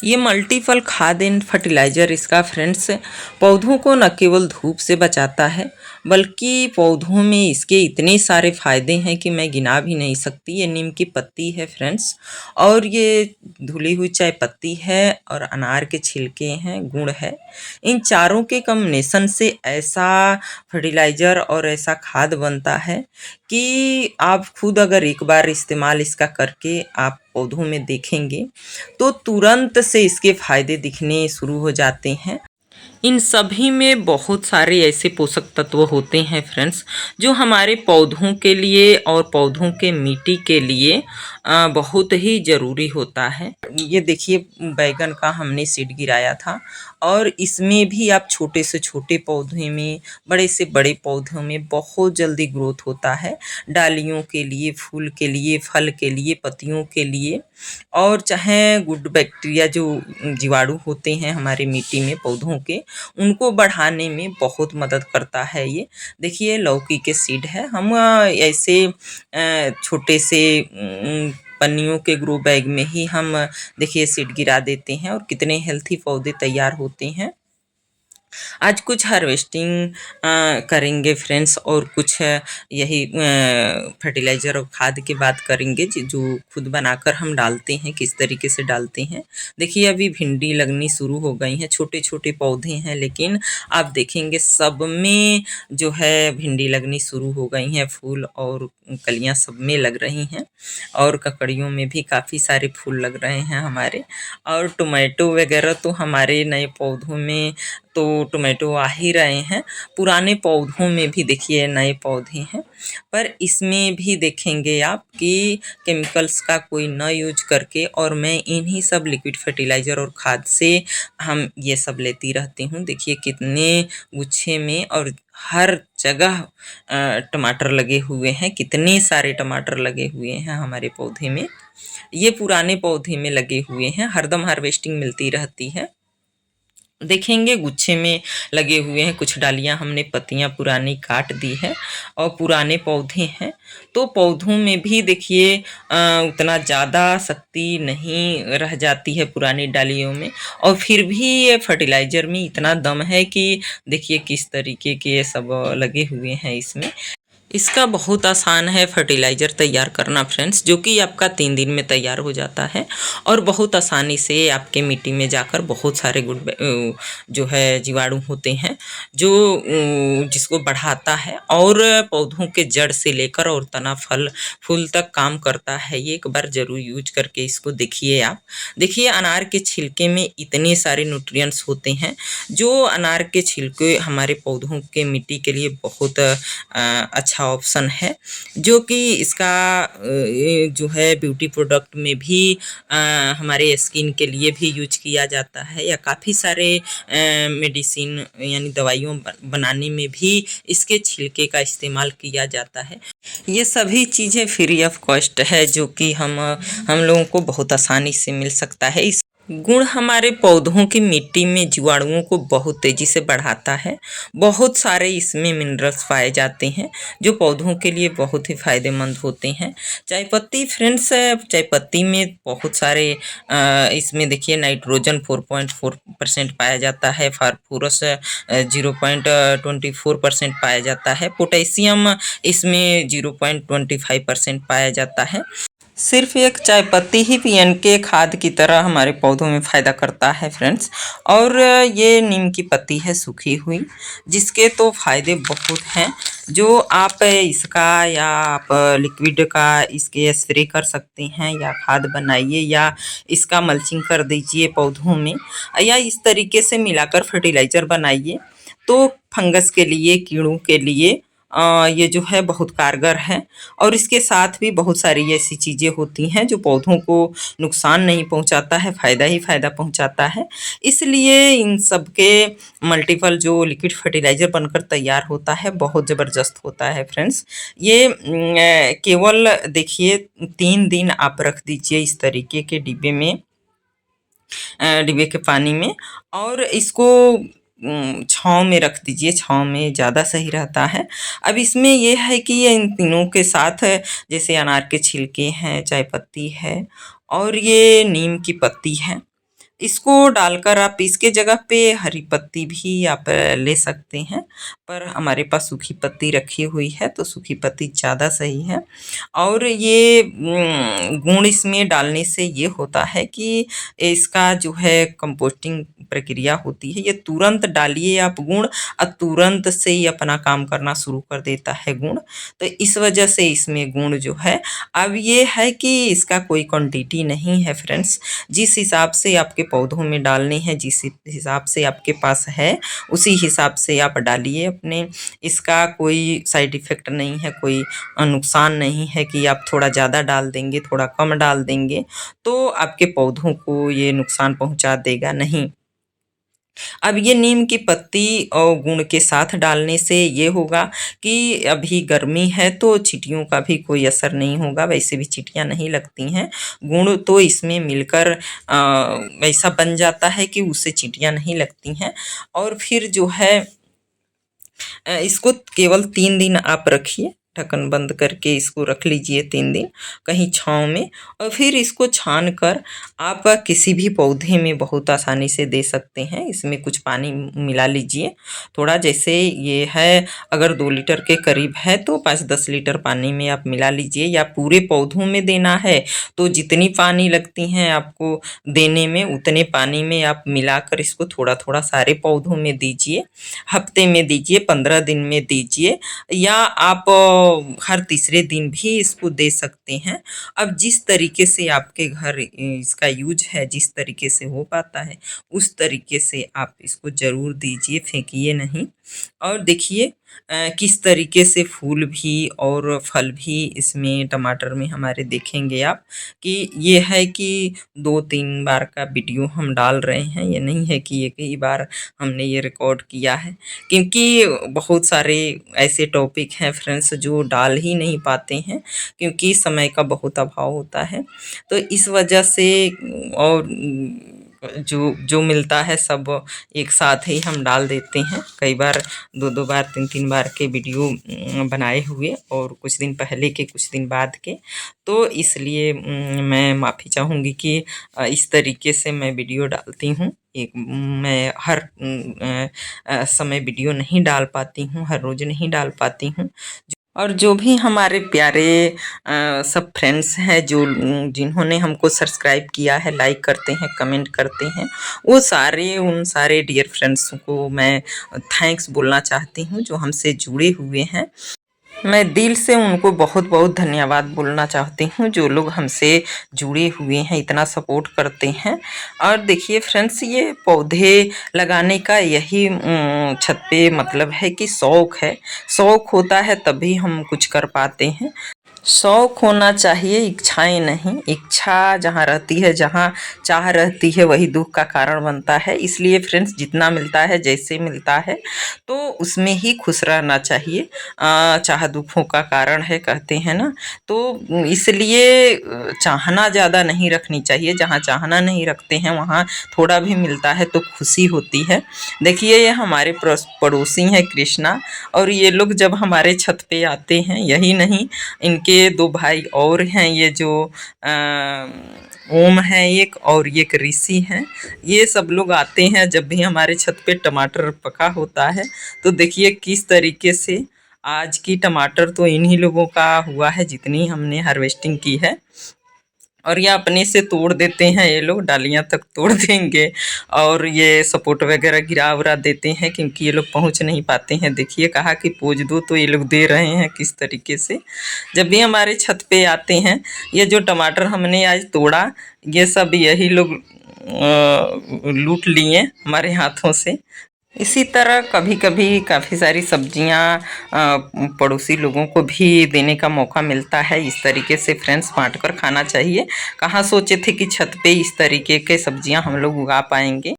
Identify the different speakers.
Speaker 1: ये मल्टीपल खाद and fertiliser इसका फ्रेंड्स पौधों को न केवल धूप से बचाता है बल्कि पौधों में इसके इतने सारे फ़ायदे हैं कि मैं गिना भी नहीं सकती। ये नीम की पत्ती है फ्रेंड्स, और ये धुली हुई चाय पत्ती है, और अनार के छिलके हैं, गुड़ है। इन चारों के कॉम्बिनेशन से ऐसा फर्टिलाइज़र और ऐसा खाद बनता है कि आप खुद अगर एक बार इस्तेमाल इसका करके आप पौधों में देखेंगे तो तुरंत से इसके फायदे दिखने शुरू हो जाते हैं। इन सभी में बहुत सारे ऐसे पोषक तत्व होते हैं फ्रेंड्स, जो हमारे पौधों के लिए और पौधों के मिट्टी के लिए बहुत ही ज़रूरी होता है। ये देखिए बैगन का हमने सीड गिराया था, और इसमें भी आप छोटे से छोटे पौधे में, बड़े से बड़े पौधों में बहुत जल्दी ग्रोथ होता है। डालियों के लिए, फूल के लिए, फल के लिए, पत्तियों के लिए, और चाहे गुड बैक्टीरिया जो जीवाणु होते हैं हमारे मिट्टी में पौधों के, उनको बढ़ाने में बहुत मदद करता है। ये देखिए लौकी के सीड है, हम ऐसे छोटे से पन्नियों के ग्रो बैग में ही हम देखिए सीड गिरा देते हैं, और कितने हेल्थी पौधे तैयार होते हैं। आज कुछ हार्वेस्टिंग करेंगे फ्रेंड्स, और कुछ यही फर्टिलाइज़र और खाद की बात करेंगे जो खुद बनाकर हम डालते हैं, किस तरीके से डालते हैं। देखिए अभी भिंडी लगनी शुरू हो गई हैं, छोटे छोटे पौधे हैं, लेकिन आप देखेंगे सब में जो है भिंडी लगनी शुरू हो गई हैं, फूल और कलियां सब में लग रही हैं, और ककड़ियों में भी काफ़ी सारे फूल लग रहे हैं हमारे। और टोमेटो वगैरह तो हमारे नए पौधों में तो टोमेटो आ ही रहे हैं, पुराने पौधों में भी देखिए नए पौधे हैं, पर इसमें भी देखेंगे आप कि केमिकल्स का कोई न यूज करके, और मैं इन्हीं सब लिक्विड फर्टिलाइज़र और खाद से हम ये सब लेती रहती हूँ। देखिए कितने गुच्छे में और हर जगह टमाटर लगे हुए हैं, कितने सारे टमाटर लगे हुए हैं हमारे पौधे में। ये पुराने पौधे में लगे हुए हैं, हरदम हार्वेस्टिंग मिलती रहती है। देखेंगे गुच्छे में लगे हुए हैं, कुछ डालियां हमने पत्तियां पुरानी काट दी है, और पुराने पौधे हैं, तो पौधों में भी देखिए उतना ज़्यादा शक्ति नहीं रह जाती है पुरानी डालियों में, और फिर भी ये फर्टिलाइज़र में इतना दम है कि देखिए किस तरीके के ये सब लगे हुए हैं इसमें। इसका बहुत आसान है फर्टिलाइज़र तैयार करना फ्रेंड्स, जो कि आपका 3 दिन में तैयार हो जाता है, और बहुत आसानी से आपके मिट्टी में जाकर बहुत सारे जो है जीवाणु होते हैं, जो जिसको बढ़ाता है, और पौधों के जड़ से लेकर और तना फल फूल तक काम करता है। ये एक बार ज़रूर यूज करके इसको देखिए आप। देखिए अनार के छिलके में इतने सारे न्यूट्रिएंट्स होते हैं, जो अनार के छिलके हमारे पौधों के मिट्टी के लिए बहुत अच्छा ऑप्शन है, जो कि इसका जो है ब्यूटी प्रोडक्ट में भी हमारे स्किन के लिए भी यूज किया जाता है, या काफ़ी सारे मेडिसिन यानी दवाइयों बनाने में भी इसके छिलके का इस्तेमाल किया जाता है। ये सभी चीज़ें फ्री ऑफ कॉस्ट है, जो कि हम लोगों को बहुत आसानी से मिल सकता है। इस गुण हमारे पौधों की मिट्टी में जीवाणुओं को बहुत तेज़ी से बढ़ाता है। बहुत सारे इसमें मिनरल्स पाए जाते हैं, जो पौधों के लिए बहुत ही फ़ायदेमंद होते हैं। चाय पत्ती फ्रेंड्स, चाय पत्ती में बहुत सारे इसमें देखिए नाइट्रोजन 4.4% पाया जाता है, फास्फोरस 0.24% पाया जाता है, पोटेशियम इसमें 0.25% पाया जाता है। सिर्फ एक चाय पत्ती ही पीएन के खाद की तरह हमारे पौधों में फ़ायदा करता है फ्रेंड्स। और ये नीम की पत्ती है सूखी हुई, जिसके तो फ़ायदे बहुत हैं, जो आप इसका या आप लिक्विड का इसके स्प्रे कर सकते हैं, या खाद बनाइए, या इसका मल्चिंग कर दीजिए पौधों में, या इस तरीके से मिलाकर फर्टिलाइज़र बनाइए, तो फंगस के लिए, कीड़ों के लिए ये जो है बहुत कारगर है। और इसके साथ भी बहुत सारी ऐसी चीज़ें होती हैं जो पौधों को नुकसान नहीं पहुंचाता है, फ़ायदा ही फ़ायदा पहुंचाता है। इसलिए इन सब के मल्टीपल जो लिक्विड फर्टिलाइज़र बनकर तैयार होता है, बहुत ज़बरदस्त होता है फ्रेंड्स। ये केवल देखिए 3 दिन आप रख दीजिए इस तरीके के डिब्बे में, डिब्बे के पानी में, और इसको छाँव में रख दीजिए, छाँव में ज़्यादा सही रहता है। अब इसमें ये है कि ये इन तीनों के साथ जैसे अनार के छिलके हैं, चाय पत्ती है, और ये नीम की पत्ती है, इसको डालकर आप इसके जगह पे हरी पत्ती भी आप ले सकते हैं, पर हमारे पास सूखी पत्ती रखी हुई है तो सूखी पत्ती ज़्यादा सही है। और ये गुण इसमें डालने से ये होता है कि इसका जो है कंपोस्टिंग प्रक्रिया होती है, ये तुरंत डालिए आप गुण और तुरंत से ही अपना काम करना शुरू कर देता है गुण। तो इस वजह से इसमें गुण जो है, अब ये है कि इसका कोई क्वांटिटी नहीं है फ्रेंड्स, जिस हिसाब से आपके पौधों में डालने हैं, जिस हिसाब से आपके पास है, उसी हिसाब से आप डालिए अपने। इसका कोई साइड इफ़ेक्ट नहीं है, कोई नुकसान नहीं है कि आप थोड़ा ज़्यादा डाल देंगे, थोड़ा कम डाल देंगे, तो आपके पौधों को ये नुकसान पहुँचा देगा नहीं। अब ये नीम की पत्ती और गुड़ के साथ डालने से ये होगा कि अभी गर्मी है तो चींटियों का भी कोई असर नहीं होगा, वैसे भी चींटियाँ नहीं लगती हैं। गुड़ तो इसमें मिलकर ऐसा बन जाता है कि उससे चींटियाँ नहीं लगती हैं। और फिर जो है इसको केवल 3 दिन आप रखिए, ढक्कन बंद करके इसको रख लीजिए 3 दिन कहीं छाँव में, और फिर इसको छान कर आप किसी भी पौधे में बहुत आसानी से दे सकते हैं। इसमें कुछ पानी मिला लीजिए थोड़ा, जैसे ये है अगर 2 लीटर के करीब है तो 5-10 लीटर पानी में आप मिला लीजिए, या पूरे पौधों में देना है तो जितनी पानी लगती हैं आपको देने में उतने पानी में आप मिलाकर इसको थोड़ा-थोड़ा सारे पौधों में दीजिए। हफ्ते में दीजिए, 15 दिन में दीजिए, या आप हर तीसरे दिन भी इसको दे सकते हैं। अब जिस तरीके से आपके घर इसका यूज है, जिस तरीके से हो पाता है, उस तरीके से आप इसको ज़रूर दीजिए, फेंकिए नहीं। और देखिए किस तरीके से फूल भी और फल भी इसमें टमाटर में हमारे देखेंगे आप, कि ये है कि 2-3 बार का वीडियो हम डाल रहे हैं, ये नहीं है कि एक ही बार हमने ये रिकॉर्ड किया है, क्योंकि बहुत सारे ऐसे टॉपिक हैं फ्रेंड्स जो डाल ही नहीं पाते हैं, क्योंकि समय का बहुत अभाव होता है। तो इस वजह से और जो जो मिलता है सब एक साथ ही हम डाल देते हैं, कई बार 2-2 बार 3-3 बार के वीडियो बनाए हुए, और कुछ दिन पहले के कुछ दिन बाद के। तो इसलिए मैं माफ़ी चाहूँगी कि इस तरीके से मैं वीडियो डालती हूँ। एक मैं हर समय वीडियो नहीं डाल पाती हूँ, हर रोज़ नहीं डाल पाती हूँ। और जो भी हमारे प्यारे सब फ्रेंड्स हैं जो जिन्होंने हमको सब्सक्राइब किया है, लाइक करते हैं, कमेंट करते हैं, वो सारे उन सारे डियर फ्रेंड्स को मैं थैंक्स बोलना चाहती हूँ जो हमसे जुड़े हुए हैं। मैं दिल से उनको बहुत बहुत धन्यवाद बोलना चाहती हूँ, जो लोग हमसे जुड़े हुए हैं, इतना सपोर्ट करते हैं। और देखिए फ्रेंड्स, ये पौधे लगाने का यही छत पे मतलब है कि शौक़ है, शौक़ होता है तभी हम कुछ कर पाते हैं। शौक़ होना चाहिए, इच्छाएं नहीं। इच्छा जहाँ रहती है, जहाँ चाह रहती है, वही दुख का कारण बनता है। इसलिए फ्रेंड्स, जितना मिलता है, जैसे मिलता है, तो उसमें ही खुश रहना चाहिए। चाह दुखों का कारण है कहते हैं ना, तो इसलिए चाहना ज़्यादा नहीं रखनी चाहिए। जहाँ चाहना नहीं रखते हैं वहाँ थोड़ा भी मिलता है तो खुशी होती है। देखिए ये हमारे पड़ोसी हैं कृष्णा, और ये लोग जब हमारे छत पे आते हैं, यही नहीं इनके 2 भाई और हैं, ये जो ओम है एक, और ये एक ऋषि हैं। ये सब लोग आते हैं जब भी हमारे छत पे टमाटर पका होता है, तो देखिए किस तरीके से आज की टमाटर तो इन्हीं लोगों का हुआ है जितनी हमने हार्वेस्टिंग की है। और ये अपने से तोड़ देते हैं, ये लोग डालियाँ तक तोड़ देंगे, और ये सपोर्ट वगैरह गिरा उरा देते हैं क्योंकि ये लोग पहुंच नहीं पाते हैं। देखिए कहा कि पोज दो तो ये लोग दे रहे हैं किस तरीके से। जब भी हमारे छत पे आते हैं, ये जो टमाटर हमने आज तोड़ा, ये सब यही लोग लूट लिए हमारे हाथों से। इसी तरह कभी कभी काफ़ी सारी सब्जियां पड़ोसी लोगों को भी देने का मौका मिलता है। इस तरीके से फ्रेंड्स बांट कर खाना चाहिए। कहाँ सोचे थे कि छत पे इस तरीके के सब्जियां हम लोग उगा पाएंगे।